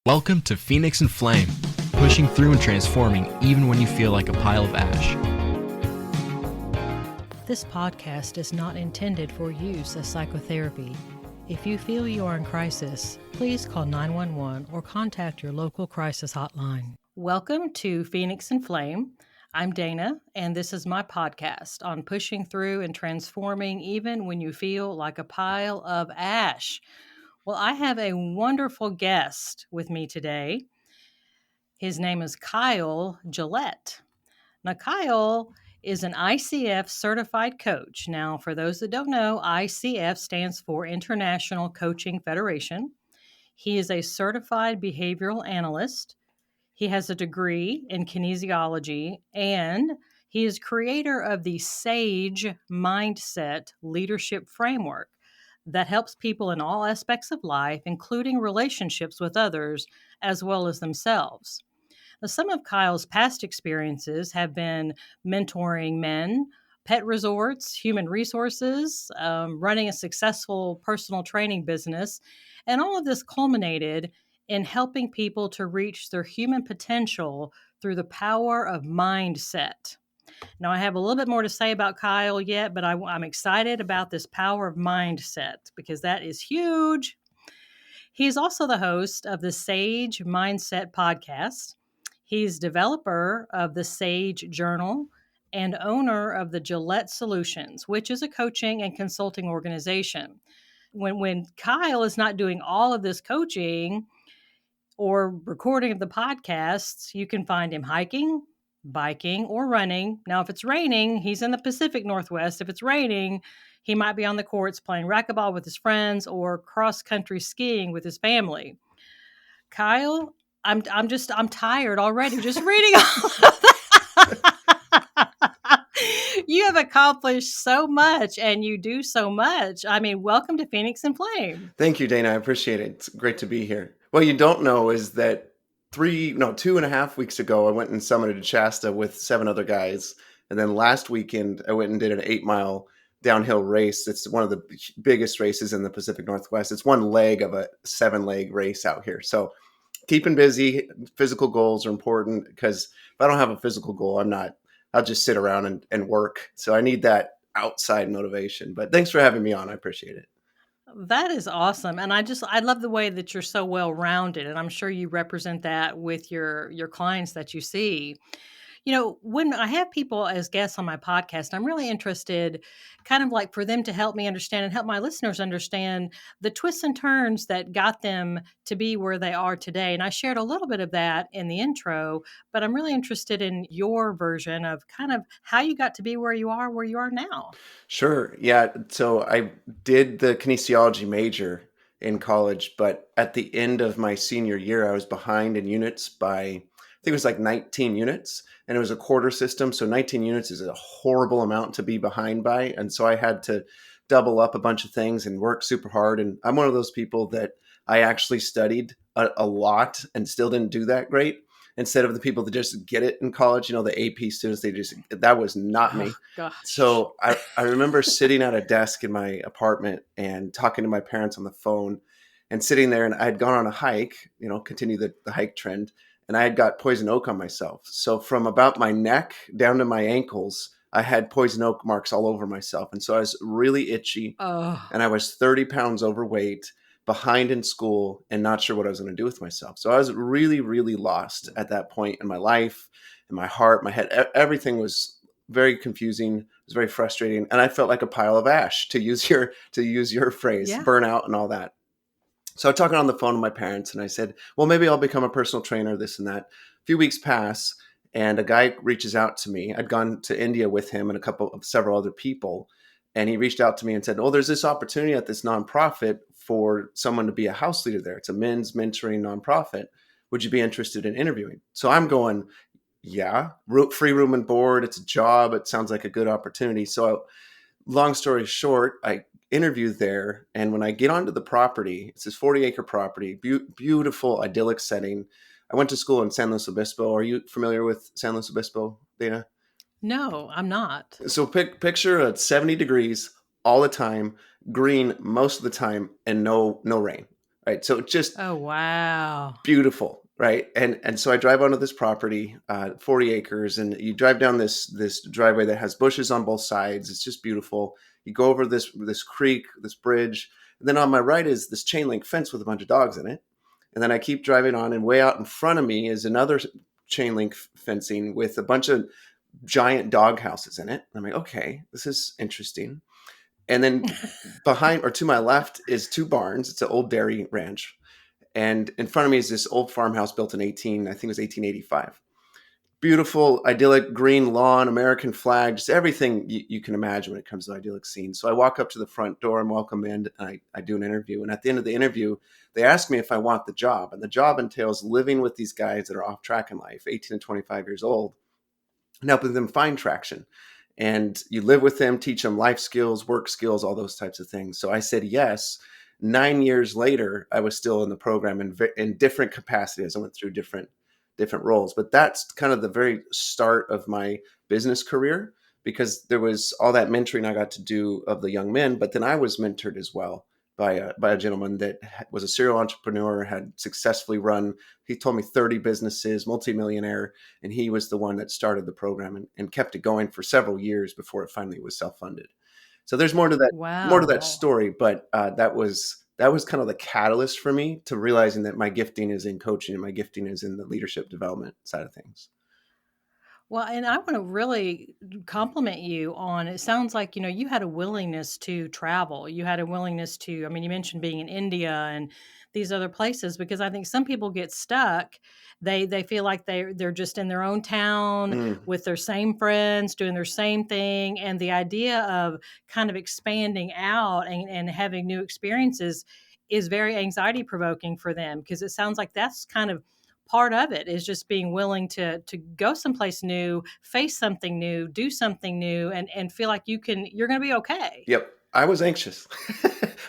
Welcome to Phoenix and Flame, pushing through and transforming even when you feel like a pile of ash. This podcast is not intended for use as psychotherapy. If you feel you are in crisis, please call 911 or contact your local crisis hotline. Welcome to Phoenix and Flame. I'm Dana, and this is my podcast on pushing through and transforming even when you feel like a pile of ash. Well, I have a wonderful guest with me today. His name is Kyle Gillette. Now, Kyle is an ICF certified coach. Now, for those that don't know, ICF stands for International Coaching Federation. He is a certified behavioral analyst. He has a degree in kinesiology, and he is creator of the SAGE Mindset Leadership Framework that helps people in all aspects of life, including relationships with others as well as themselves. Now, some of Kyle's past experiences have been mentoring men, pet resorts, human resources, running a successful personal training business, and all of this culminated in helping people to reach their human potential through the power of mindset. Now, I have a little bit more to say about Kyle yet, but I'm excited about this power of mindset because that is huge. He's also the host of the Sage Mindset podcast. He's developer of the Sage Journal and owner of the Gillette Solutions, which is a coaching and consulting organization. When Kyle is not doing all of this coaching or recording of the podcasts, you can find him hiking, biking, or running. Now, if it's raining, he's in the Pacific Northwest. If it's raining, he might be on the courts playing racquetball with his friends or cross-country skiing with his family. Kyle, I'm tired already just reading all of that. You have accomplished so much and you do so much. I mean, welcome to Phoenix and Flame. Thank you, Dana. I appreciate it. It's great to be here. What you don't know is that 2.5 weeks ago, I went and summited Shasta with 7 other guys. And then last weekend, I went and did an 8-mile downhill race. It's one of the biggest races in the Pacific Northwest. It's one leg of a 7-leg race out here. So keeping busy, physical goals are important because if I don't have a physical goal, I'll just sit around and work. So I need that outside motivation. But thanks for having me on. I appreciate it. That is awesome. And I love the way that you're so well-rounded. And I'm sure you represent that with your clients that you see. You know, when I have people as guests on my podcast, I'm really interested kind of like for them to help me understand and help my listeners understand the twists and turns that got them to be where they are today. And I shared a little bit of that in the intro, but I'm really interested in your version of kind of how you got to be where you are now. Sure. Yeah. So I did the kinesiology major in college, but at the end of my senior year, I was behind in units by, I think it was like 19 units, and it was a quarter system. So 19 units is a horrible amount to be behind by. And so I had to double up a bunch of things and work super hard. And I'm one of those people that I actually studied a lot and still didn't do that great. Instead of the people that just get it in college, the AP students, that was not me. Oh, gosh. So I remember sitting at a desk in my apartment and talking to my parents on the phone and sitting there, and I had gone on a hike, continue the hike trend, and I had got poison oak on myself. So from about my neck down to my ankles, I had poison oak marks all over myself. And so I was really itchy, and I was 30 pounds overweight, behind in school, and not sure what I was going to do with myself. So I was really, really lost at that point in my life, in my heart, my head. Everything was very confusing. It was very frustrating. And I felt like a pile of ash, to use your phrase, Yeah. burnout and all that. So I'm talking on the phone with my parents, and I said, well, maybe I'll become a personal trainer, this and that. A few weeks pass, and a guy reaches out to me. I'd gone to India with him and several other people. And he reached out to me and said, oh, there's this opportunity at this nonprofit for someone to be a house leader there. It's a men's mentoring nonprofit. Would you be interested in interviewing? So I'm going, yeah, free room and board. It's a job. It sounds like a good opportunity. So long story short, I interviewed there. And when I get onto the property, it's this 40-acre property, beautiful, idyllic setting. I went to school in San Luis Obispo. Are you familiar with San Luis Obispo, Dana? No, I'm not. So picture at 70 degrees all the time, green most of the time, and no rain. right? So it's just Oh, wow. beautiful, right? And so I drive onto this property, 40 acres, and you drive down this driveway that has bushes on both sides. It's just beautiful. You go over this creek, this bridge, and then on my right is this chain link fence with a bunch of dogs in it. And then I keep driving on, and way out in front of me is another chain link fencing with a bunch of giant dog houses in it. I'm like, okay, this is interesting. And then behind or to my left is two barns. It's an old dairy ranch. And in front of me is this old farmhouse built in I think it was 1885. Beautiful, idyllic green lawn, American flag, just everything you can imagine when it comes to idyllic scenes. So I walk up to the front door and welcome in. And I do an interview. And at the end of the interview, they ask me if I want the job. And the job entails living with these guys that are off track in life, 18 to 25 years old, and helping them find traction. And you live with them, teach them life skills, work skills, all those types of things. So I said yes. 9 years later, I was still in the program in different capacities. I went through different roles, but that's kind of the very start of my business career, because there was all that mentoring I got to do of the young men, but then I was mentored as well by a gentleman that was a serial entrepreneur, had successfully run, he told me 30 businesses, multimillionaire, and he was the one that started the program and kept it going for several years before it finally was self-funded. So there's more to that Wow. story, but that was kind of the catalyst for me to realizing that my gifting is in coaching and my gifting is in the leadership development side of things. Well, and I want to really compliment you on it sounds like, you had a willingness to travel. You had a willingness to, I mean, you mentioned being in India and these other places because I think some people get stuck. They feel like they're just in their own town Mm, with their same friends doing their same thing, and the idea of kind of expanding out and having new experiences is very anxiety provoking for them because it sounds like that's kind of part of it is just being willing to go someplace new, face something new, do something new, and feel like you're going to be okay. yep. I was anxious.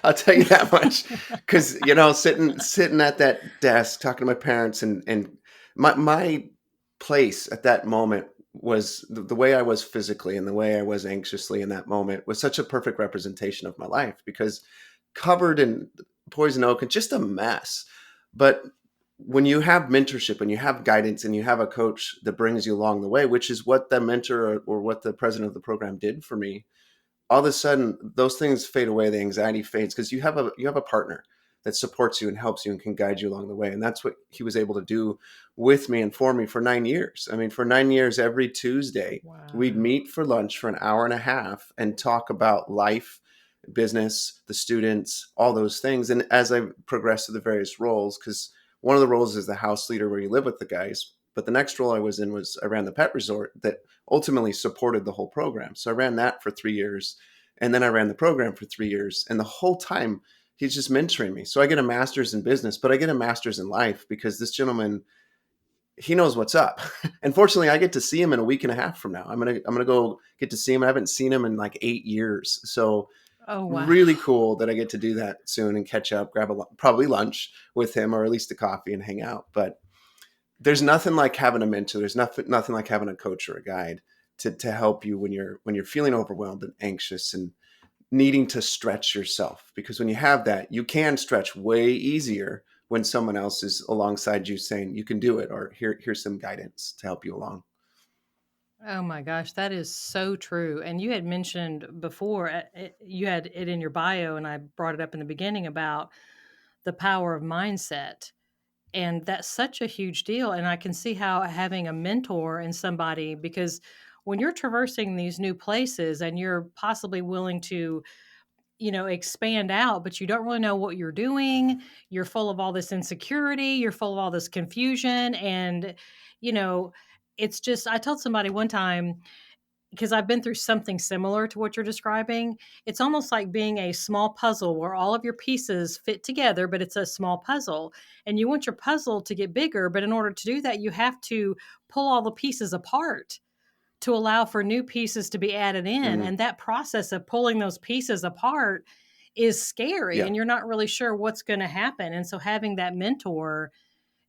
I'll tell you that much. Cause sitting at that desk, talking to my parents and my place at that moment was the way I was physically and the way I was anxiously in that moment was such a perfect representation of my life, because covered in poison oak and just a mess. But when you have mentorship and you have guidance and you have a coach that brings you along the way, which is what the mentor or what the president of the program did for me, all of a sudden those things fade away. The anxiety fades because you have a partner that supports you and helps you and can guide you along the way. And that's what he was able to do with me and for me for 9 years. I mean, for 9 years, every Tuesday, we'd Wow. meet for lunch for an hour and a half and talk about life, business, the students, all those things. And as I progressed through the various roles, because one of the roles is the house leader where you live with the guys. But the next role I was in was I ran the pet resort that ultimately supported the whole program. So I ran that for 3 years. And then I ran the program for 3 years. And the whole time he's just mentoring me. So I get a master's in business, but I get a master's in life because this gentleman, he knows what's up. And fortunately, I get to see him in a week and a half from now. I'm gonna go get to see him. I haven't seen him in like 8 years. So Oh, wow. really cool that I get to do that soon and catch up, grab probably lunch with him or at least a coffee and hang out. But there's nothing like having a mentor. There's nothing like having a coach or a guide to help you when you're feeling overwhelmed and anxious and needing to stretch yourself. Because when you have that, you can stretch way easier when someone else is alongside you saying you can do it, or here's some guidance to help you along. Oh my gosh, that is so true. And you had mentioned before, you had it in your bio, and I brought it up in the beginning about the power of mindset. And that's such a huge deal. And I can see how having a mentor and somebody, because when you're traversing these new places and you're possibly willing to, expand out, but you don't really know what you're doing, you're full of all this insecurity, you're full of all this confusion. And, you know, it's just, I told somebody one time, because I've been through something similar to what you're describing. It's almost like being a small puzzle where all of your pieces fit together, but it's a small puzzle. And you want your puzzle to get bigger, but in order to do that, you have to pull all the pieces apart to allow for new pieces to be added in. Mm, And that process of pulling those pieces apart is scary yeah. and you're not really sure what's going to happen. And so having that mentor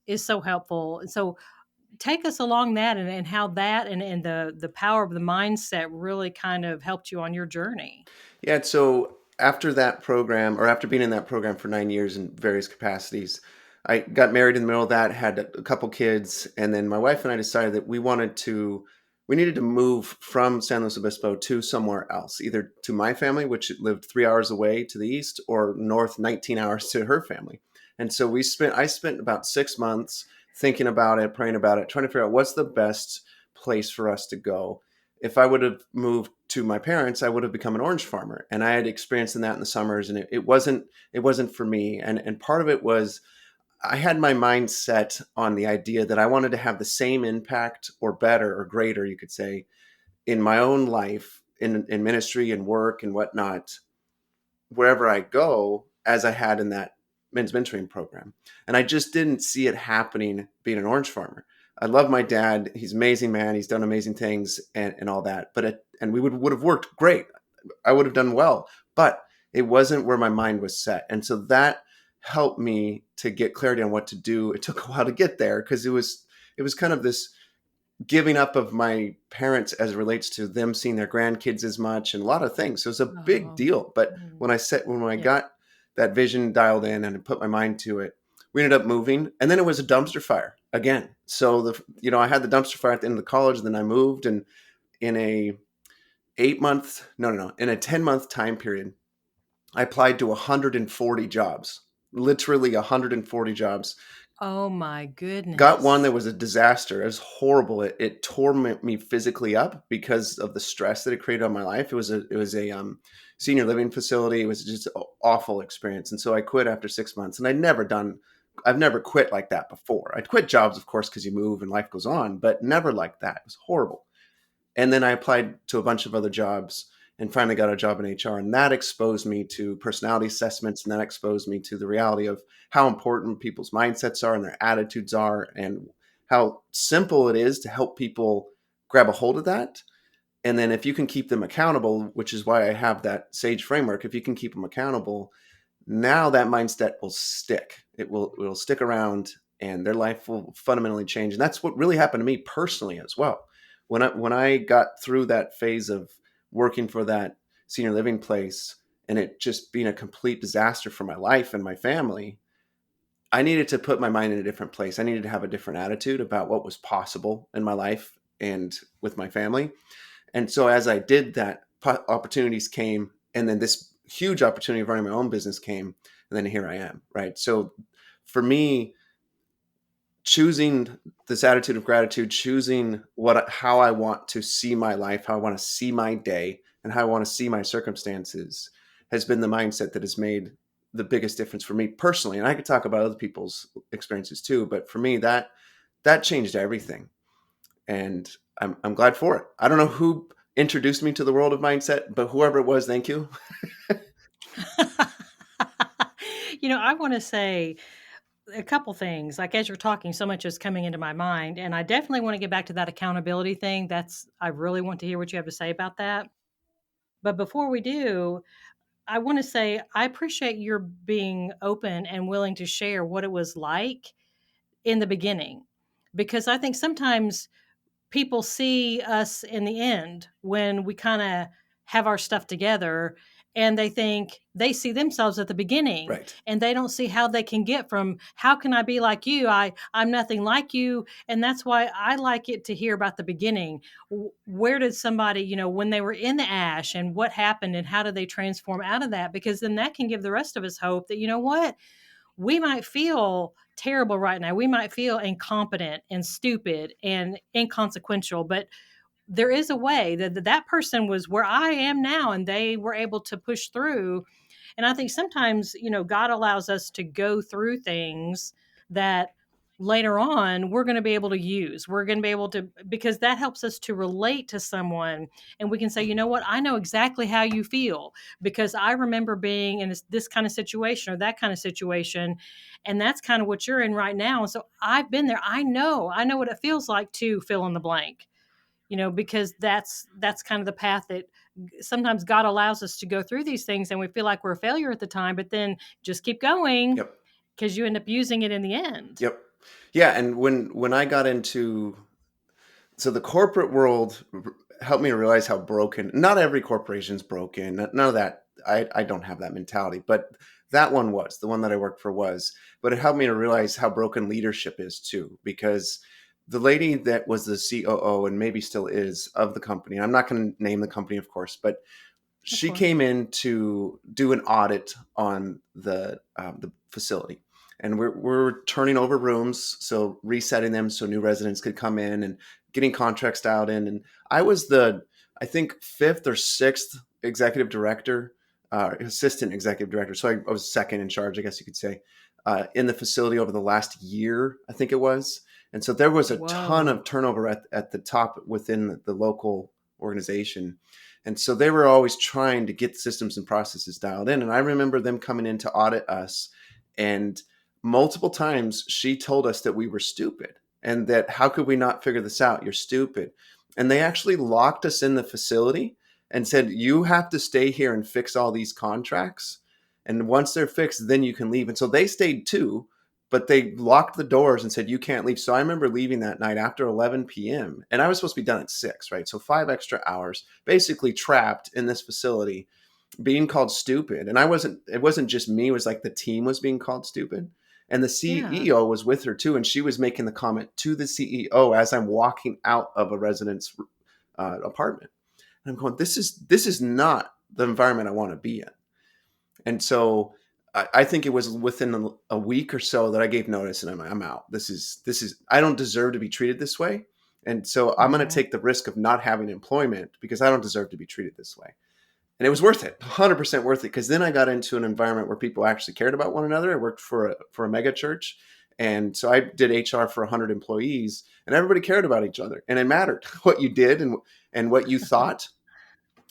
is so helpful. And so take us along that and how that and the power of the mindset really kind of helped you on your journey. Yeah. So after that program, or after being in that program for 9 years in various capacities, I got married in the middle of that, had a couple kids, and then my wife and I decided that we needed to move from San Luis Obispo to somewhere else, either to my family, which lived 3 hours away to the east, or north 19 hours to her family. And so I spent about 6 months thinking about it, praying about it, trying to figure out what's the best place for us to go. If I would have moved to my parents, I would have become an orange farmer. And I had experience in that in the summers, and it wasn't for me. And part of it was I had my mind set on the idea that I wanted to have the same impact, or better or greater, you could say, in my own life, in ministry and work and whatnot, wherever I go, as I had in that men's mentoring program. And I just didn't see it happening being an orange farmer. I love my dad. He's an amazing man. He's done amazing things and all that. And we would have worked great. I would have done well, but it wasn't where my mind was set. And so that helped me to get clarity on what to do. It took a while to get there, because it was kind of this giving up of my parents as it relates to them seeing their grandkids as much, and a lot of things. So it was a big Oh, deal. But mm, when I yeah. got that vision dialed in and put my mind to it, we ended up moving, and then it was a dumpster fire again. So I had the dumpster fire at the end of the college, and then I moved, and in a 8 month, no, in a 10-month time period, I applied to 140 jobs, literally 140 jobs. Oh my Got one that goodness. was a disaster. It was horrible. It tore me physically up because of the stress that it created on my life. It was a senior living facility. It was just an awful experience. And so I quit after 6 months. And I've never quit like that before. I'd quit jobs, of course, because you move and life goes on, but never like that. It was horrible. And then I applied to a bunch of other jobs and finally got a job in HR. And that exposed me to personality assessments. And that exposed me to the reality of how important people's mindsets are and their attitudes are, and how simple it is to help people grab a hold of that. And then if you can keep them accountable, which is why I have that SAGE framework, if you can keep them accountable, now that mindset will stick. It'll stick around, and their life will fundamentally change. And that's what really happened to me personally as well. When I got through that phase of working for that senior living place, and it just being a complete disaster for my life and my family, I needed to put my mind in a different place. I needed to have a different attitude about what was possible in my life and with my family. And so as I did that, opportunities came, and then this huge opportunity of running my own business came, and then here I am, right? So for me, choosing this attitude of gratitude, choosing how I want to see my life, how I want to see my day, and how I want to see my circumstances, has been the mindset that has made the biggest difference for me personally. And I could talk about other people's experiences too, but for me, that changed everything. And I'm glad for it. I don't know who introduced me to the world of mindset, but whoever it was, thank you. I want to say a couple things. Like, as you're talking, so much is coming into my mind, and I definitely want to get back to that accountability thing. I really want to hear what you have to say about that. But before we do, I want to say I appreciate your being open and willing to share what it was like in the beginning, because I think sometimes people see us in the end when we kind of have our stuff together, and they think they see themselves at the beginning, Right. and they don't see how they can get from how can I be like you, I'm nothing like you. And that's why I like it to hear about the beginning. Where did somebody, when they were in the ash, and what happened, and how did they transform out of that? Because then that can give the rest of us hope that, what, we might feel terrible right now. We might feel incompetent and stupid and inconsequential, but there is a way that person was where I am now, and they were able to push through. And I think sometimes, God allows us to go through things that later on we're going to be able to use. We're going to be able to, because that helps us to relate to someone. And we can say, what, I know exactly how you feel, because I remember being in this kind of situation or that kind of situation. And that's kind of what you're in right now. And so I've been there. I know what it feels like to fill in the blank, because that's kind of the path that sometimes God allows us to go through these things, and we feel like we're a failure at the time, but then just keep going, Yep. because you end up using it in the end. Yep. Yeah. And when I got into, so the corporate world helped me realize how broken, not every corporation's broken, none of that I don't have that mentality, but that one was the one that I worked for was, but it helped me to realize how broken leadership is too, because the lady that was the COO and maybe still is of the company, I'm not going to name the company, of course, but Of she course. came in to do an audit on the facility, and we're turning over rooms, so resetting them so new residents could come in and getting contracts out in. And I was I think fifth or sixth executive director, assistant executive director. So I was second in charge, I guess you could say, in the facility over the last year, I think it was. And so there was a ton Whoa. of turnover at the top within the local organization. And so they were always trying to get systems and processes dialed in. And I remember them coming in to audit us. And multiple times she told us that we were stupid and that how could we not figure this out? You're stupid. And they actually locked us in the facility and said, you have to stay here and fix all these contracts. And once they're fixed, then you can leave. And so they stayed too, but they locked the doors and said, you can't leave. So I remember leaving that night after 11 p.m. And I was supposed to be done at 6, right? So 5 extra hours, basically trapped in this facility, being called stupid. And it wasn't just me, it was like the team was being called stupid. And the Yeah. CEO was with her too. And she was making the comment to the CEO as I'm walking out of a resident's apartment. And I'm going, this is not the environment I want to be in. And so I think it was within a week or so that I gave notice, and I'm out. This is I don't deserve to be treated this way. And so I'm going to Mhm. take the risk of not having employment because I don't deserve to be treated this way. And it was worth it, 100% worth it, because then I got into an environment where people actually cared about one another. I worked for a mega church, and so I did HR for 100 employees, and everybody cared about each other, and it mattered what you did and what you thought.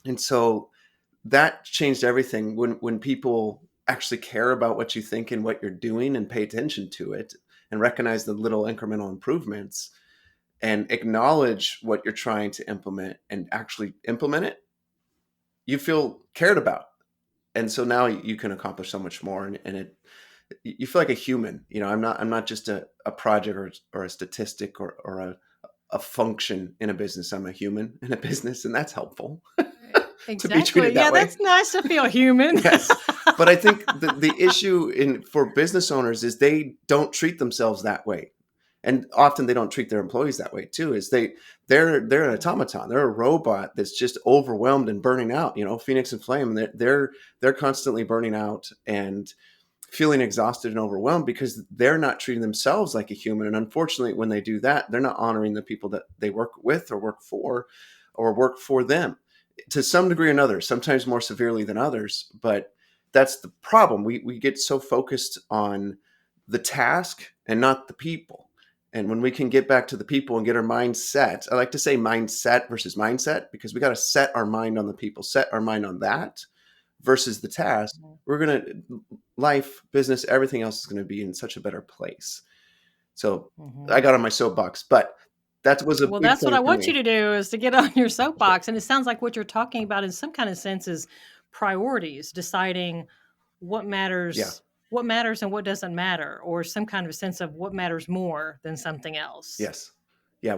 And so that changed everything when people actually care about what you think and what you're doing and pay attention to it and recognize the little incremental improvements and acknowledge what you're trying to implement and actually implement it. You feel cared about, and so now you can accomplish so much more, and it you feel like a human. I'm not just a project or a statistic or a function in a business. I'm a human in a business, and that's helpful to be Exactly. treated Yeah, that way. that's nice to feel human. Yes. But I think the issue for business owners is they don't treat themselves that way. And often they don't treat their employees that way too, is they're an automaton. They're a robot that's just overwhelmed and burning out, Phoenix and Flame. They're constantly burning out and feeling exhausted and overwhelmed because they're not treating themselves like a human. And unfortunately, when they do that, they're not honoring the people that they work with or work for them to some degree or another, sometimes more severely than others. But that's the problem. We get so focused on the task and not the people. And when we can get back to the people and get our mindset, I like to say mindset versus mindset, because we got to set our mind on the people, set our mind on that versus the task. We're going to life, business, everything else is going to be in such a better place. So I Mhm. got on my soapbox, but that was a Well, big that's what I thing for want you me. to do is to get on your soapbox. And it sounds like what you're talking about in some kind of sense is priorities, deciding what Yeah. matters, and what doesn't matter, or some kind of sense of what matters more than something else. Yes. Yeah.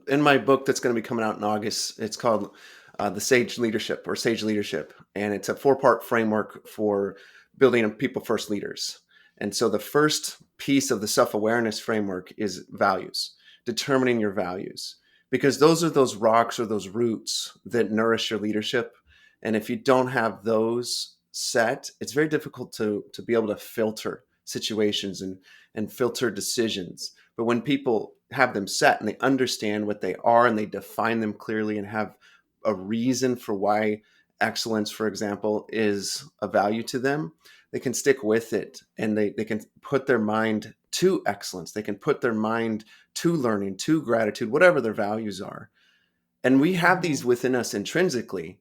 In my book that's going to be coming out in August, it's called The Sage Leadership or Sage Leadership. And it's a 4-part framework for building people first leaders. And so the first piece of the self-awareness framework is values, determining your values, because those are those rocks or those roots that nourish your leadership. And if you don't have those set, it's very difficult to be able to filter situations and filter decisions. But when people have them set and they understand what they are and they define them clearly and have a reason for why excellence, for example, is a value to them, they can stick with it and they can put their mind to excellence. They can put their mind to learning, to gratitude, whatever their values are. And we have Hmm. these within us intrinsically,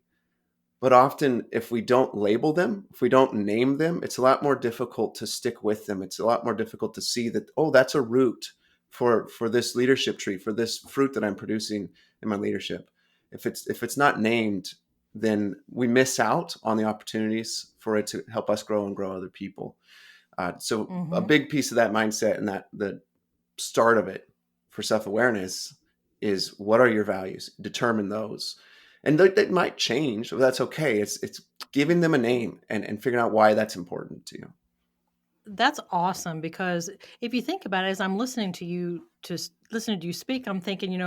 but often, if we don't label them, if we don't name them, it's a lot more difficult to stick with them. It's a lot more difficult to see that, oh, that's a root for this leadership tree, for this fruit that I'm producing in my leadership. If it's not named, then we miss out on the opportunities for it to help us grow and grow other people. So a Hmm. big piece of that mindset and that the start of it for self-awareness is, what are your values? Determine those. And that might change, but that's okay. It's giving them a name and figuring out why that's important to you. That's awesome, because if you think about it, as I'm listening to you, listening to you speak, I'm thinking,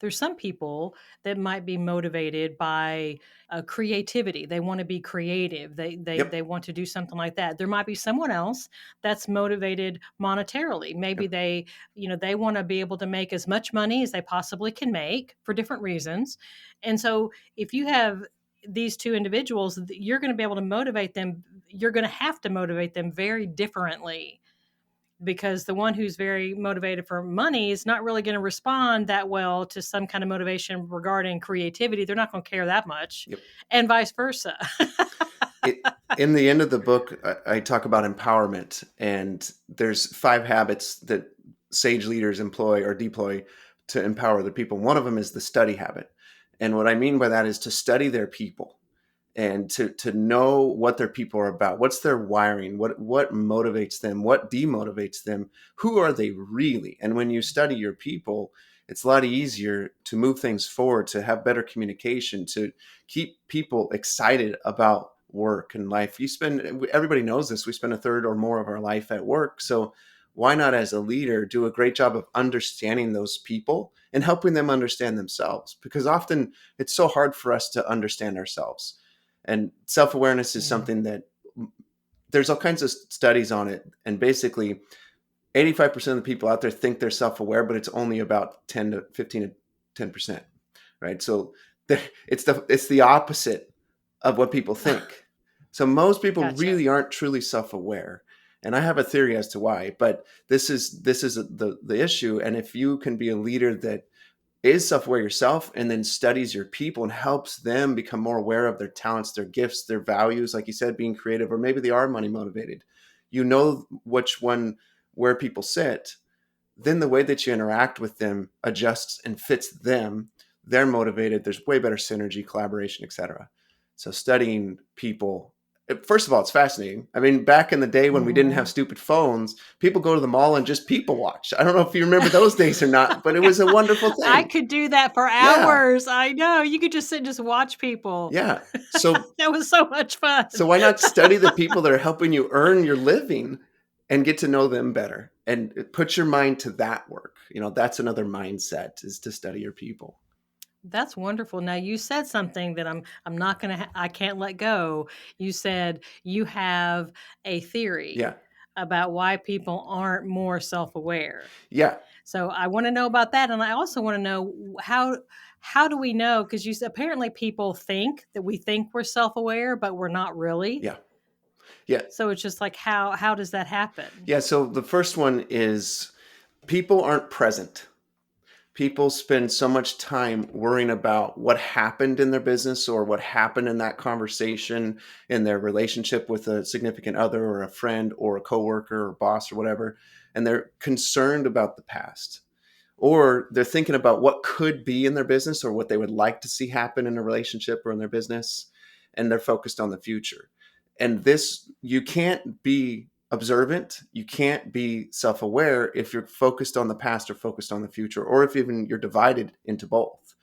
there's some people that might be motivated by creativity. They want to be creative. They Yep. want to do something like that. There might be someone else that's motivated monetarily. Maybe Yep. they want to be able to make as much money as they possibly can make for different reasons. And so if you have these two individuals, you're going to be able to motivate them. You're going to have to motivate them very differently, because the one who's very motivated for money is not really going to respond that well to some kind of motivation regarding creativity. They're not going to care that much, Yep. and vice versa. In the end of the book, I talk about empowerment, and there's 5 habits that sage leaders employ or deploy to empower their people. One of them is the study habit. And what I mean by that is to study their people and to know what their people are about. What's their wiring? What motivates them? What demotivates them? Who are they really? And when you study your people, it's a lot easier to move things forward, to have better communication, to keep people excited about work and life. Everybody knows this, we spend a third or more of our life at work. So why not, as a leader, do a great job of understanding those people and helping them understand themselves? Because often it's so hard for us to understand ourselves. And self-awareness is something that there's all kinds of studies on it. And basically 85% of the people out there think they're self-aware, but it's only about 10 to 15 to 10%, right? So it's the opposite of what people think. So most people Gotcha. really aren't truly self-aware. And I have a theory as to why, but this is the issue. And if you can be a leader that is self-aware yourself and then studies your people and helps them become more aware of their talents, their gifts, their values, like you said, being creative, or maybe they are money motivated, where people sit, then the way that you interact with them adjusts and fits them. They're motivated. There's way better synergy, collaboration, etc. So studying people, first of all, it's fascinating. I mean, back in the day when we didn't have stupid phones, people go to the mall and just people watch. I don't know if you remember those days or not, but it was a wonderful thing. I could do that for hours. I know. You could just sit and just watch people. Yeah. So that was so much fun. So why not study the people that are helping you earn your living and get to know them better and put your mind to that work? That's another mindset, is to study your people. That's wonderful. Now, you said something that I can't let go. You said you have a theory about why people aren't more self-aware. Yeah. So I want to know about that. And I also want to know how do we know? Because apparently people think that we think we're self-aware, but we're not really. Yeah. Yeah. So it's just like, how does that happen? Yeah. So the first one is people aren't present. People spend so much time worrying about what happened in their business or what happened in that conversation, in their relationship with a significant other or a friend or a coworker or boss or whatever. And they're concerned about the past, or they're thinking about what could be in their business or what they would like to see happen in a relationship or in their business. And they're focused on the future. And you can't be observant, you can't be self-aware if you're focused on the past or focused on the future, or if even you're divided into both.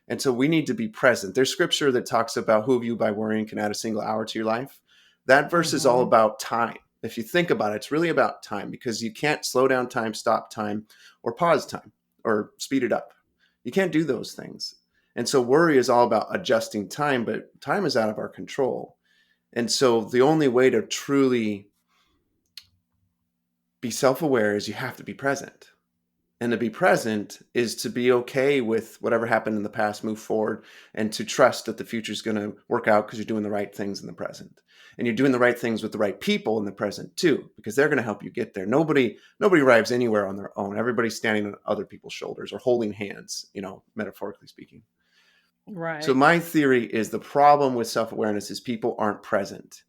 And so we need to be present. There's scripture that talks about, who of you by worrying can add a single hour to your life. That verse is all about time. If you think about it, it's really about time, because you can't slow down time, stop time, or pause time, or speed it up. You can't do those things. And so worry is all about adjusting time, but time is out of our control. And so the only way to truly be self-aware is you have to be present. And to be present is to be okay with whatever happened in the past, move forward, and to trust that the future is going to work out because you're doing the right things in the present. And you're doing the right things with the right people in the present too, because they're going to help you get there. Nobody arrives anywhere on their own. Everybody's standing on other people's shoulders or holding hands, metaphorically speaking. Right. So my theory is the problem with self-awareness is people aren't present.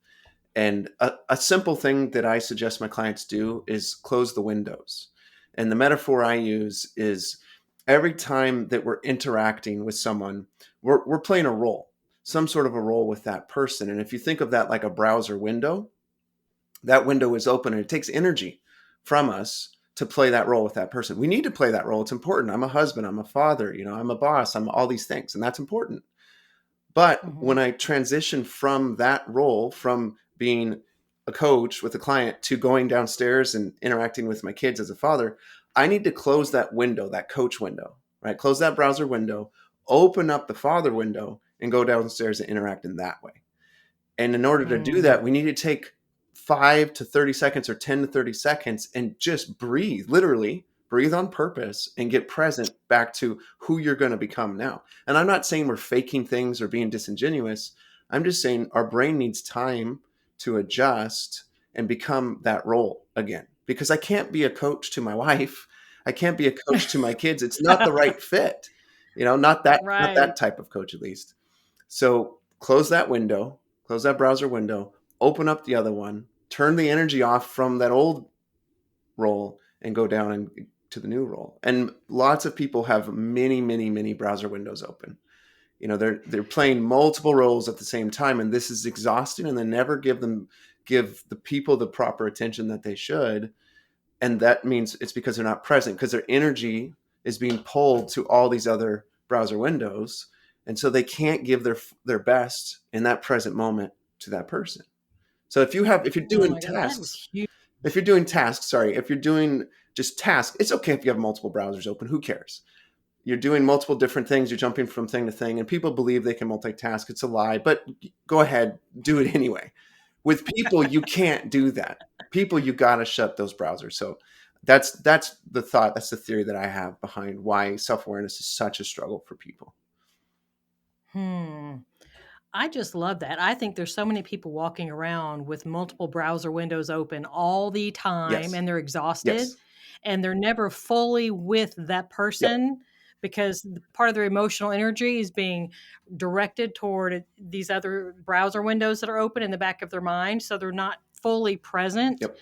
And a simple thing that I suggest my clients do is close the windows. And the metaphor I use is every time that we're interacting with someone, we're playing a role, some sort of a role with that person. And if you think of that like a browser window, that window is open and it takes energy from us to play that role with that person. We need to play that role. It's important. I'm a husband. I'm a father. I'm a boss. I'm all these things. And that's important. But Mhm. when I transition from that role, from being a coach with a client to going downstairs and interacting with my kids as a father, I need to close that window, that coach window, right? Close that browser window, open up the father window, and go downstairs and interact in that way. And in order to do Mm. that, we need to take 5 to 30 seconds or 10 to 30 seconds and just breathe, literally breathe on purpose and get present back to who you're going to become now. And I'm not saying we're faking things or being disingenuous. I'm just saying our brain needs time to adjust and become that role again. Because I can't be a coach to my wife. I can't be a coach to my kids. It's not the right fit. Not Right. that type of coach at least. So close that window, close that browser window, open up the other one, turn the energy off from that old role and go down and to the new role. And lots of people have many, many, many browser windows open. They're playing multiple roles at the same time, and this is exhausting, and they never give the people the proper attention that they should. And that means it's because they're not present, because their energy is being pulled to all these other browser windows, and so they can't give their best in that present moment to that person. So if you're Oh doing my God, that tasks, is huge. if you're doing just tasks, it's okay if you have multiple browsers open. Who cares? You're doing multiple different things. You're jumping from thing to thing, and people believe they can multitask. It's a lie, but go ahead, do it anyway. With people, you can't do that. People, you got to shut those browsers. So that's the thought. That's the theory that I have behind why self-awareness is such a struggle for people. Hmm. I just love that. I think there's so many people walking around with multiple browser windows open all the time Yes. and they're exhausted Yes. and they're never fully with that Yep. person because part of their emotional energy is being directed toward these other browser windows that are open in the back of their mind. So they're not fully present. Yep.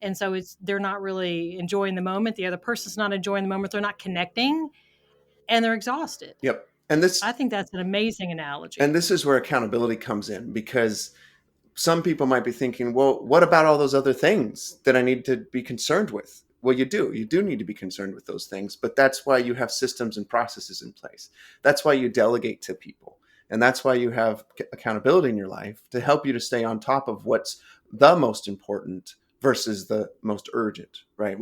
And so they're not really enjoying the moment. The other person's not enjoying the moment. They're not connecting and they're exhausted. Yep. And this I think that's an amazing and analogy. this is where accountability comes in, because some people might be thinking, well, what about all those other things that I need to be concerned with? Well, you do need to be concerned with those things, but that's why you have systems and processes in place. That's why you delegate to people. And that's why you have accountability in your life to help you to stay on top of what's the most important versus the most urgent, right?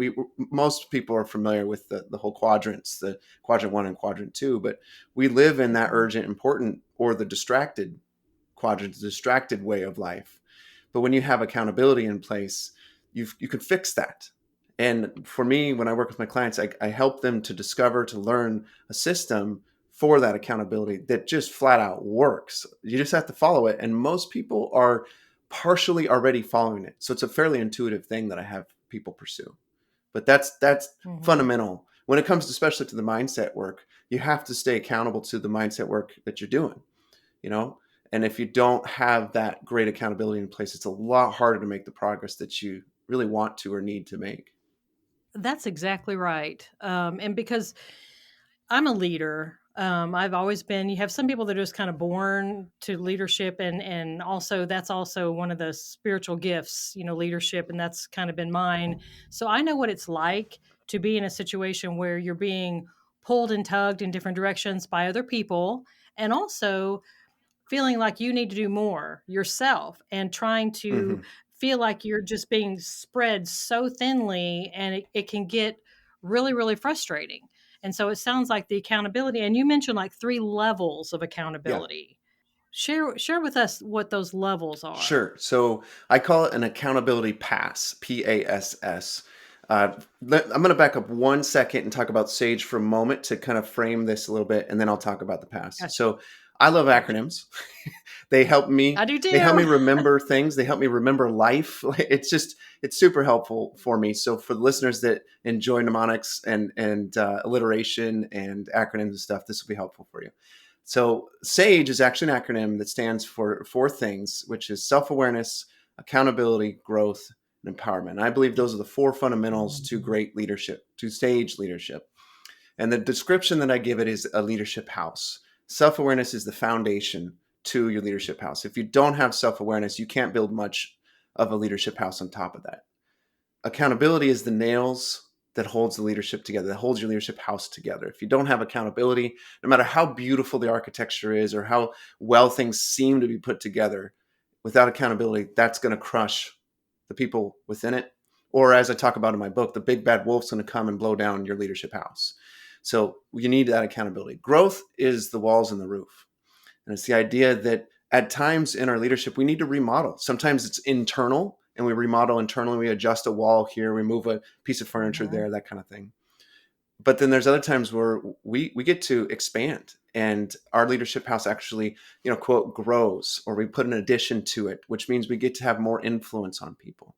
Most people are familiar with the whole quadrants, the quadrant 1 and quadrant 2, but we live in that urgent, important, or the distracted quadrant, the distracted way of life. But when you have accountability in place, you can fix that. And for me, when I work with my clients, I help them to discover, to learn a system for that accountability that just flat out works. You just have to follow it. And most people are partially already following it. So it's a fairly intuitive thing that I have people pursue. But that's Mhm. fundamental. When it comes to, especially to the mindset work, you have to stay accountable to the mindset work that you're doing, you know? And if you don't have that great accountability in place, it's a lot harder to make the progress that you really want to or need to make. That's exactly right. And because I'm a leader, I've always been. You have some people that are just kind of born to leadership, and also that's also one of the spiritual gifts, leadership, and that's kind of been mine. So I know what it's like to be in a situation where you're being pulled and tugged in different directions by other people, and also feeling like you need to do more yourself and trying to Hmm. feel like you're just being spread so thinly and it can get really, really frustrating. And so it sounds like the accountability, and you mentioned like 3 levels of Yeah, accountability. Share with us what those levels are. sure. So I call it an accountability pass, PASS. I'm going to back up 1 second and talk about SAGE for a moment to kind of frame this a little bit, and then I'll talk about the pass. Gotcha. So I love Gotcha. acronyms. They help me. I do They help me too. remember things. They help me remember life. It's super helpful for me. So for the listeners that enjoy mnemonics and alliteration and acronyms and stuff, this will be helpful for you. So SAGE is actually an acronym that stands for 4 things, which is self-awareness, accountability, growth, and empowerment. And I believe those are the 4 fundamentals to great leadership, to SAGE leadership. And the description that I give it is a leadership house. Self-awareness is the foundation to your leadership house. If you don't have self-awareness, you can't build much of a leadership house on top of that. Accountability is the nails that holds the leadership together, that holds your leadership house together. If you don't have accountability, no matter how beautiful the architecture is or how well things seem to be put together, without accountability, that's going to crush the people within it. Or as I talk about in my book, the big bad wolf's going to come and blow down your leadership house. So you need that accountability. Growth is the walls and the roof. And it's the idea that at times in our leadership, we need to remodel. Sometimes it's internal and we remodel internally. We adjust a wall here, we move a piece of furniture there, that kind of thing. But then there's other times where we get to expand and our leadership house actually, quote, grows, or we put an addition to it, which means we get to have more influence on people.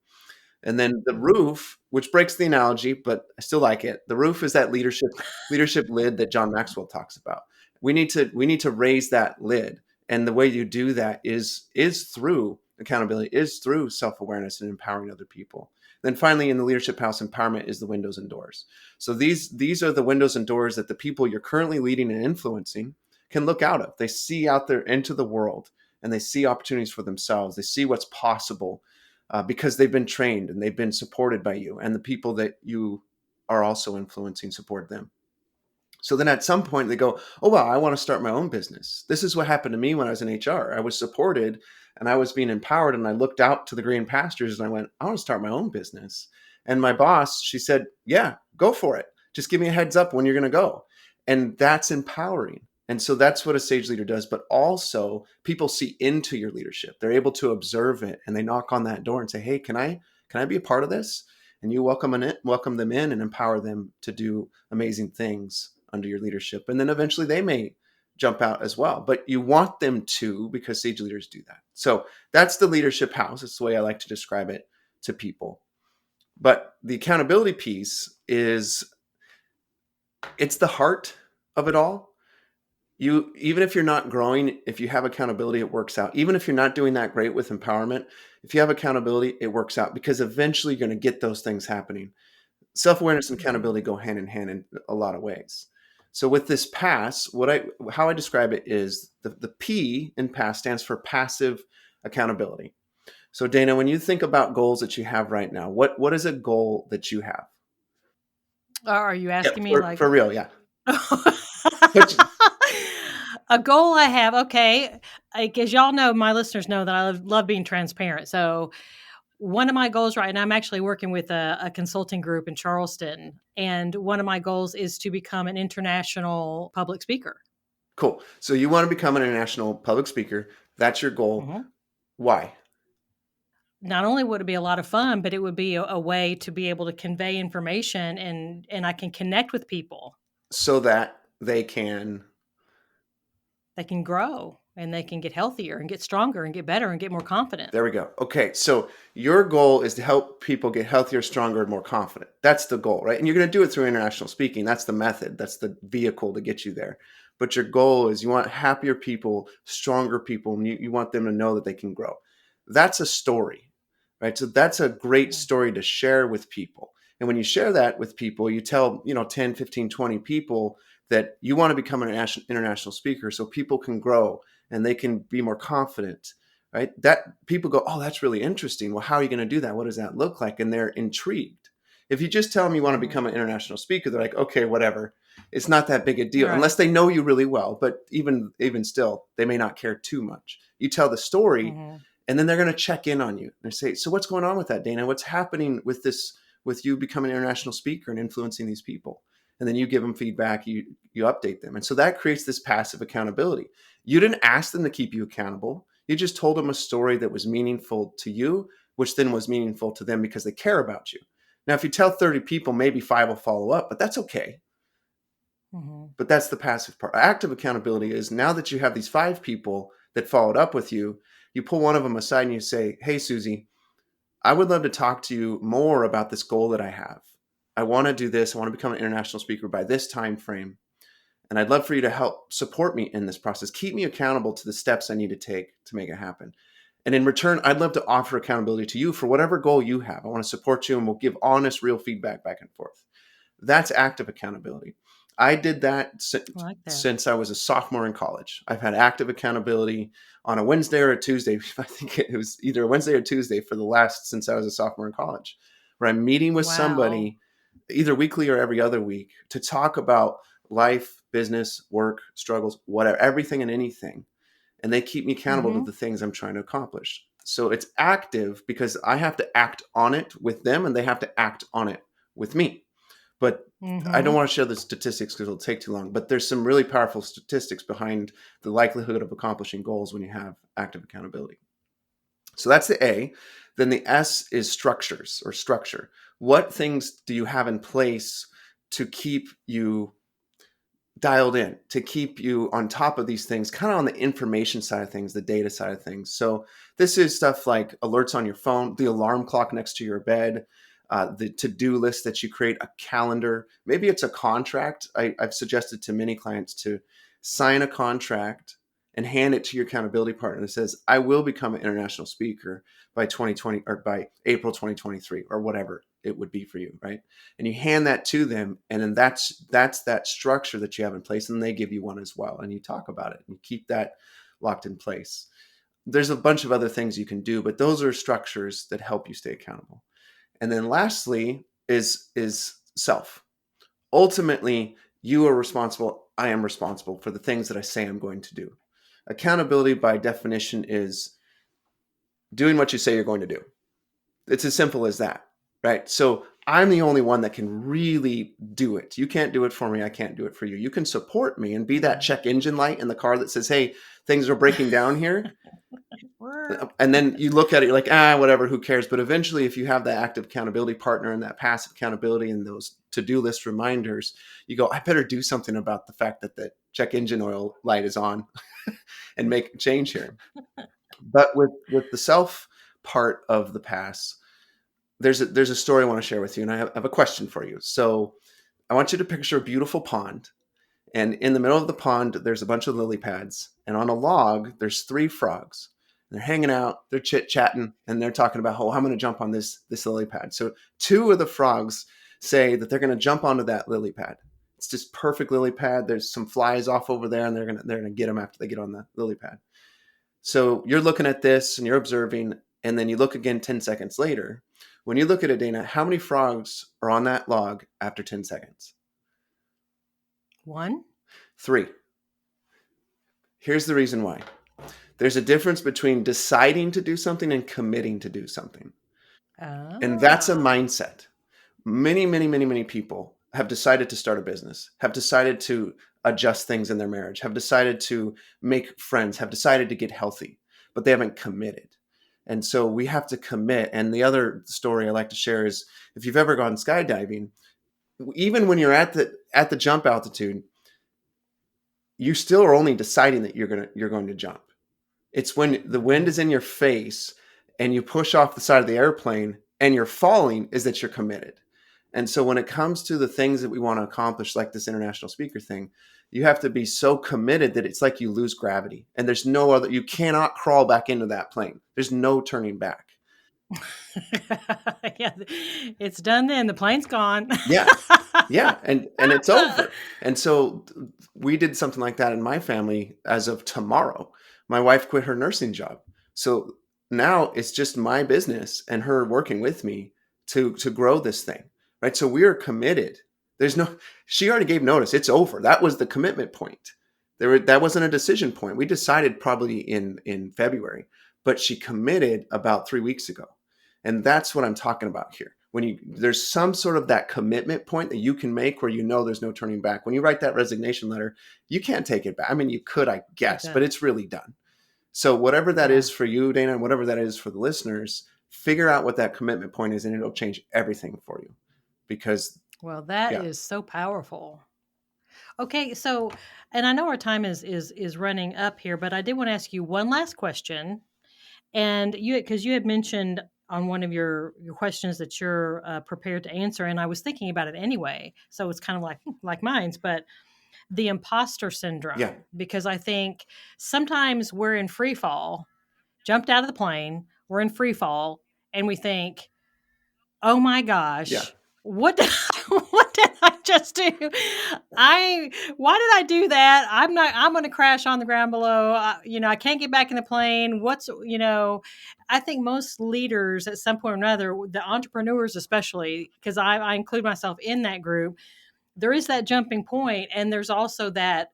And then the roof, which breaks the analogy, but I still like it. The roof is that leadership lid that John Maxwell talks about. We need to raise that lid. And the way you do that is through accountability, is through self-awareness and empowering other people. Then finally, in the leadership house, empowerment is the windows and doors. So these are the windows and doors that the people you're currently leading and influencing can look out of. They see out there into the world and they see opportunities for themselves. They see what's possible because they've been trained and they've been supported by you, and the people that you are also influencing support them. So then at some point they go, oh, well, I want to start my own business. This is what happened to me when I was in HR. I was supported and I was being empowered, and I looked out to the green pastures and I went, I want to start my own business. And my boss, she said, yeah, go for it. Just give me a heads up when you're going to go. And that's empowering. And so that's what a sage leader does. But also people see into your leadership. They're able to observe it, and they knock on that door and say, hey, can I be a part of this? And you welcome them in and empower them to do amazing things under your leadership. And then eventually they may jump out as well, but you want them to, because sage leaders do that. So that's the leadership house. It's the way I like to describe it to people. But the accountability piece it's the heart of it all. Even if you're not growing, if you have accountability, it works out. Even if you're not doing that great with empowerment, if you have accountability, it works out, because eventually you're going to get those things happening. Self-awareness and accountability go hand in hand in a lot of ways. So with this PASS, how I describe it is the P in PASS stands for passive accountability. So Dana, when you think about goals that you have right now, what is a goal that you have? Are you asking me like for real? Yeah. A goal I have, okay. As y'all know, my listeners know that I love being transparent. So one of my goals right now, I'm actually working with a consulting group in Charleston. And one of my goals is to become an international public speaker. Cool. So you want to become an international public speaker. That's your goal. Mm-hmm. Why? Not only would it be a lot of fun, but it would be a way to be able to convey information, and I can connect with people. So that they can grow and they can get healthier and get stronger and get better and get more confident. There we go. Okay. So your goal is to help people get healthier, stronger, and more confident. That's the goal, right? And you're going to do it through international speaking. That's the method. That's the vehicle to get you there. But your goal is you want happier people, stronger people, and you want them to know that they can grow. That's a story, right? So that's a great story to share with people. And when you share that with people, you tell, 10, 15, 20 people that you want to become an international speaker so people can grow and they can be more confident, right? That people go, oh, that's really interesting. Well, how are you going to do that? What does that look like? And they're intrigued. If you just tell them you want to become an international speaker, they're like, okay, whatever. It's not that big a deal, right, unless they know you really well. But even still, they may not care too much. You tell the story, and then they're going to check in on you and say, so what's going on with that, Dana? What's happening with this, with you becoming an international speaker and influencing these people? And then you give them feedback, you update them. And so that creates this passive accountability. You didn't ask them to keep you accountable. You just told them a story that was meaningful to you, which then was meaningful to them because they care about you. Now, if you tell 30 people, maybe 5 will follow up, but that's okay. But that's the passive part. Active accountability is now that you have these 5 people that followed up with you, you pull one of them aside and you say, hey, Susie, I would love to talk to you more about this goal that I have. I want to do this. I want to become an international speaker by this time frame. And I'd love for you to help support me in this process. Keep me accountable to the steps I need to take to make it happen. And in return, I'd love to offer accountability to you for whatever goal you have. I want to support you, and we'll give honest, real feedback back and forth. That's active accountability. I did that since I was a sophomore in college. I've had active accountability on a Wednesday or a Tuesday. I think it was either a Wednesday or Tuesday since I was a sophomore in college, where I'm meeting with somebody either weekly or every other week, to talk about life, business, work, struggles, whatever, everything and anything. And they keep me accountable to Mm-hmm. the things I'm trying to accomplish. So it's active because I have to act on it with them and they have to act on it with me. But I don't Mm-hmm. want to share the statistics because it'll take too long. But there's some really powerful statistics behind the likelihood of accomplishing goals when you have active accountability. So that's the A. Then the S is structures or structure. What things do you have in place to keep you dialed in, to keep you on top of these things, kind of on the information side of things, the data side of things? So this is stuff like alerts on your phone, the alarm clock next to your bed, the to-do list that you create, a calendar. Maybe it's a contract. I've suggested to many clients to sign a contract and hand it to your accountability partner that says, I will become an international speaker by 2020 or by April 2023 or whatever it would be for you, right? And you hand that to them, and then that's that structure that you have in place, and they give you one as well, and you talk about it and keep that locked in place. There's a bunch of other things you can do, but those are structures that help you stay accountable. And then lastly is self. Ultimately, you are responsible, I am responsible for the things that I say I'm going to do. Accountability by definition is doing what you say you're going to do. It's as simple as that, right? So I'm the only one that can really do it. You can't do it for me. I can't do it for you. You can support me and be that check engine light in the car that says, hey, things are breaking down here. And then you look at it, you're like, whatever, who cares? But eventually, if you have that active accountability partner and that passive accountability and those to-do list reminders, you go, I better do something about the fact that the check engine oil light is on and make a change here. But with the self part of the pass, there's a story I want to share with you, and I have a question for you. So I want you to picture a beautiful pond, and in the middle of the pond there's a bunch of lily pads, and on a log there's three frogs. They're hanging out, they're chit chatting, and they're talking about, oh, I'm going to jump on this lily pad. So two of the frogs say that they're going to jump onto that lily pad. It's just perfect lily pad. There's some flies off over there, and they're gonna get them after they get on the lily pad. So you're looking at this and you're observing, and then you look again 10 seconds later. When you look at it, Dana, how many frogs are on that log after 10 seconds? One. Three. Here's the reason why. There's a difference between deciding to do something and committing to do something. And that's a Ah. mindset. Many, many, many, many people have decided to start a business, have decided to adjust things in their marriage, have decided to make friends, have decided to get healthy, but they haven't committed. And so we have to commit. And the other story I like to share is, if you've ever gone skydiving, even when you're at the jump altitude, you still are only deciding that you're going to jump. It's when the wind is in your face and you push off the side of the airplane and you're falling is that you're committed. And so when it comes to the things that we want to accomplish, like this international speaker thing, you have to be so committed that it's like you lose gravity, and there's no other, you cannot crawl back into that plane. There's no turning back. Yeah, it's done then. The plane's gone. Yeah. Yeah. And it's over. And so we did something like that in my family as of tomorrow. My wife quit her nursing job. So now it's just my business and her working with me to grow this thing. Right. So we are committed. There's no, she already gave notice. It's over. That was the commitment point. That wasn't a decision point. We decided probably in February, but she committed about 3 weeks ago. And that's what I'm talking about here. When there's some sort of that commitment point that you can make where you know there's no turning back. When you write that resignation letter, you can't take it back. I mean, you could, I guess, but it's really done. So whatever that Yeah. is for you, Dana, and whatever that is for the listeners, figure out what that commitment point is, and it'll change everything for you. Because Well, that yeah, is so powerful. Okay, so and I know our time is running up here, but I did want to ask you one last question. And you, because you had mentioned on one of your questions that you're prepared to answer, and I was thinking about it anyway. So it's kind of like mine's, but the imposter yeah, syndrome, because I think sometimes we're in free fall, jumped out of the plane, we're in free fall, and we think, oh my yeah. gosh, what did, what did I just do. Why did I do that? I'm going to crash on the ground below. I can't get back in the plane. I think most leaders at some point or another, the entrepreneurs especially, because I include myself in that group, there is that jumping point, and there's also that,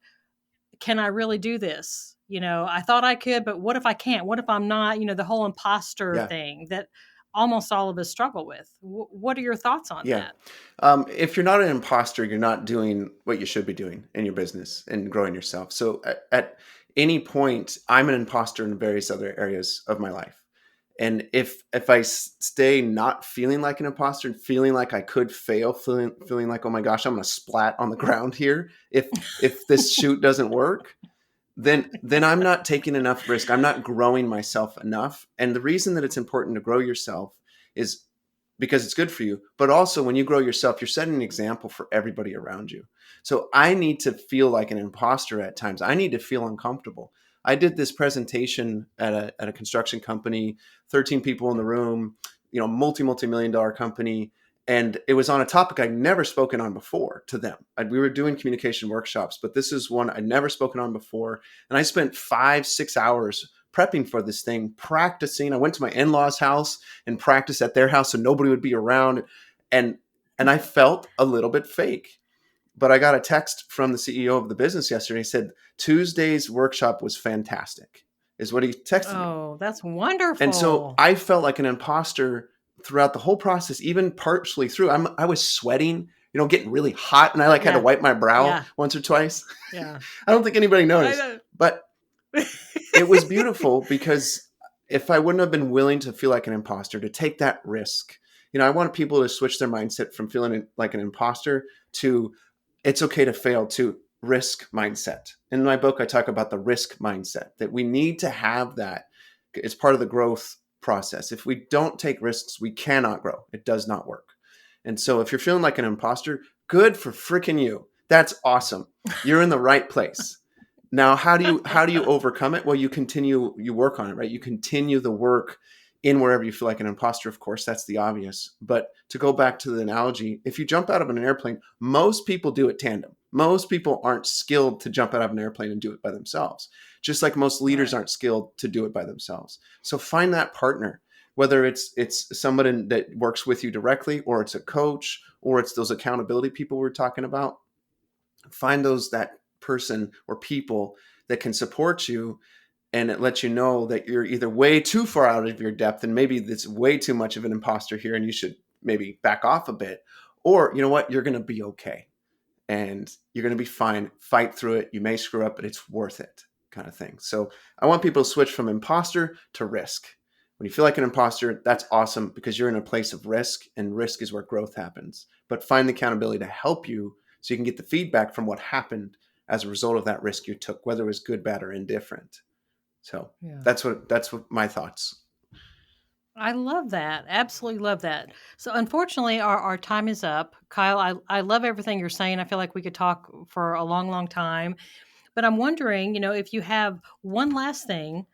can I really do this? I thought I could, but what if I can't? What if I'm not? The whole imposter Yeah. thing that almost all of us struggle with. What are your thoughts on Yeah. that? If you're not an imposter, you're not doing what you should be doing in your business and growing yourself. So at any point, I'm an imposter in various other areas of my life. And if I stay not feeling like an imposter and feeling like I could fail, feeling like, oh my gosh, I'm going to splat on the ground here if this shoot doesn't work, then I'm not taking enough risk. I'm not growing myself enough. And the reason that it's important to grow yourself is because it's good for you. But also when you grow yourself, you're setting an example for everybody around you. So I need to feel like an imposter at times. I need to feel uncomfortable. I did this presentation at a construction company, 13 people in the room, multi-million dollar company. And it was on a topic I'd never spoken on before to them. We were doing communication workshops, but this is one I'd never spoken on before. And I spent 5-6 hours prepping for this thing, practicing. I went to my in-laws' house and practiced at their house so nobody would be around. And I felt a little bit fake. But I got a text from the CEO of the business yesterday. He said, Tuesday's workshop was fantastic, is what he texted me. Oh, that's wonderful. And so I felt like an imposter throughout the whole process, even partially through. I was sweating, getting really hot, and I had to wipe my brow once or twice. Yeah. I don't think anybody noticed, but it was beautiful because if I wouldn't have been willing to feel like an imposter, to take that risk, I want people to switch their mindset from feeling like an imposter to it's okay to fail, to risk mindset. In my book, I talk about the risk mindset, that we need to have that. It's part of the growth process. If we don't take risks, we cannot grow. It does not work. And so if you're feeling like an imposter, good for freaking you. That's awesome. You're in the right place. Now, how do you overcome it? Well, you work on it, right? You continue the work in wherever you feel like an imposter. Of course, that's the obvious. But to go back to the analogy, if you jump out of an airplane, most people do it tandem. Most people aren't skilled to jump out of an airplane and do it by themselves, just like most leaders aren't skilled to do it by themselves. So find that partner, whether it's somebody that works with you directly, or it's a coach, or it's those accountability people we're talking about. Find that person or people that can support you, and it lets you know that you're either way too far out of your depth and maybe it's way too much of an imposter here and you should maybe back off a bit, or you know what, you're going to be okay and you're going to be fine. Fight through it. You may screw up, but it's worth it, kind of thing. So I want people to switch from imposter to risk. When you feel like an imposter, that's awesome because you're in a place of risk, and risk is where growth happens. But find the accountability to help you so you can get the feedback from what happened as a result of that risk you took, whether it was good, bad, or indifferent. So that's what my thoughts. I love that. Absolutely love that. So unfortunately, our time is up. Kyle, I love everything you're saying. I feel like we could talk for a long, long time. But I'm wondering, if you have one last thing,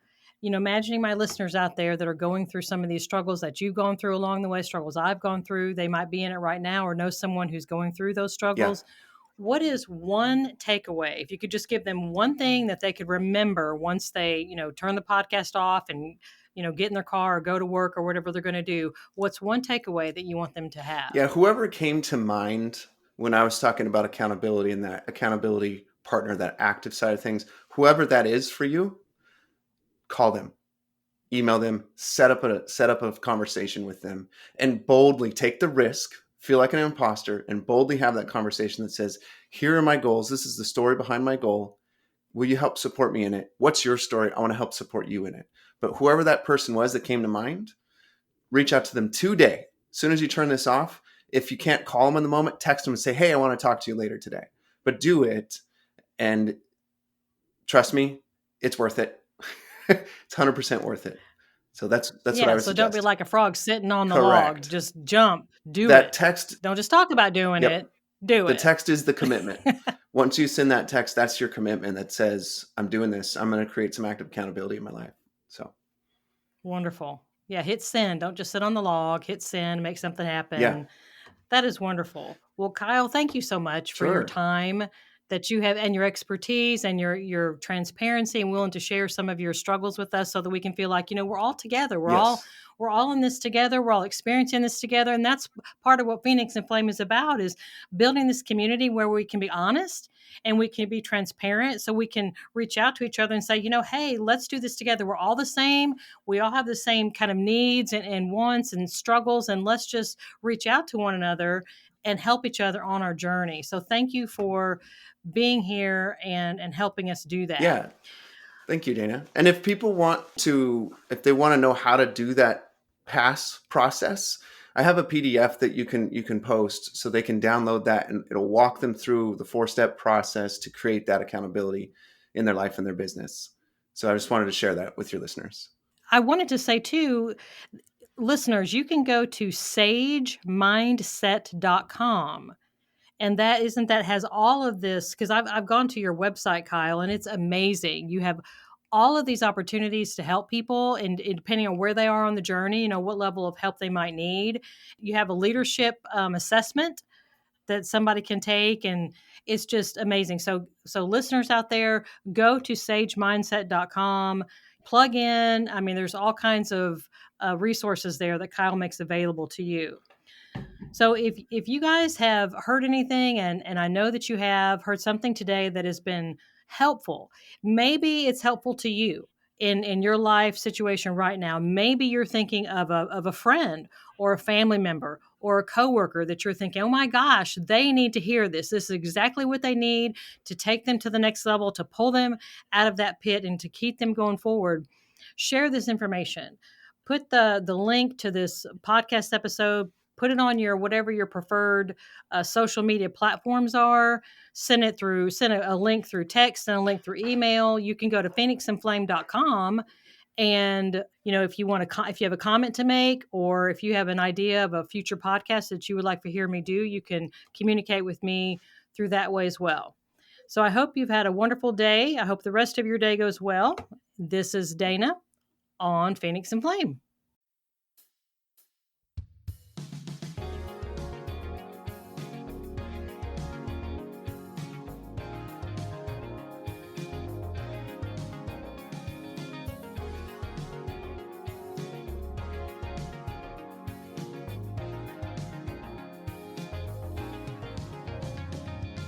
imagining my listeners out there that are going through some of these struggles that you've gone through along the way, struggles I've gone through, they might be in it right now or know someone who's going through those struggles. Yeah. What is one takeaway? If you could just give them one thing that they could remember once they, turn the podcast off and, get in their car or go to work or whatever they're going to do, what's one takeaway that you want them to have? Yeah. Whoever came to mind when I was talking about accountability and that accountability partner, that active side of things, whoever that is for you, call them, email them, set up a conversation with them, and boldly take the risk, feel like an imposter, and boldly have that conversation that says, here are my goals. This is the story behind my goal. Will you help support me in it? What's your story? I want to help support you in it. But whoever that person was that came to mind, reach out to them today. As soon as you turn this off, if you can't call them in the moment, text them and say, hey, I want to talk to you later today. But do it, and trust me, it's worth it. It's 100% worth it. So that's what I would so suggest. Don't be like a frog sitting on the Correct. log. Just jump. Do that it. Text. Don't just talk about doing it. Do the it. The text is the commitment. Once you send that text, that's your commitment that says, I'm doing this. I'm going to create some active accountability in my life. So wonderful. Yeah, hit send. Don't just sit on the log. Hit send. Make something happen. Yeah. That is wonderful. Well, Kyle, thank you so much for your Sure. time that you have and your expertise and your transparency and willing to share some of your struggles with us so that we can feel like, we're all together. Yes. We're all in this together. We're all experiencing this together. And that's part of what Phoenix and Flame is about, is building this community where we can be honest and we can be transparent, so we can reach out to each other and say, hey, let's do this together. We're all the same. We all have the same kind of needs and wants and struggles. And let's just reach out to one another and help each other on our journey. So thank you for being here and helping us do that. Yeah. Thank you, Dana. And if people if they want to know how to do that pass process, I have a PDF that you can post so they can download that, and it'll walk them through the 4-step process to create that accountability in their life and their business. So I just wanted to share that with your listeners. I wanted to say too, listeners, you can go to sagemindset.com. And that has all of this, because I've gone to your website, Kyle, and it's amazing. You have all of these opportunities to help people, and depending on where they are on the journey, what level of help they might need. You have a leadership assessment that somebody can take, and it's just amazing. So listeners out there, go to sagemindset.com, plug in. I mean, there's all kinds of resources there that Kyle makes available to you. So if you guys have heard anything, and I know that you have heard something today that has been helpful, maybe it's helpful to you in your life situation right now. Maybe you're thinking of a friend or a family member or a coworker that you're thinking, oh my gosh, they need to hear this. This is exactly what they need to take them to the next level, to pull them out of that pit and to keep them going forward. Share this information. Put the link to this podcast episode, put it on whatever your preferred social media platforms are. Send a link through text and a link through email. You can go to phoenixandflame.com. And, if you have a comment to make, or if you have an idea of a future podcast that you would like to hear me do, you can communicate with me through that way as well. So I hope you've had a wonderful day. I hope the rest of your day goes well. This is Dana on Phoenix and Flame.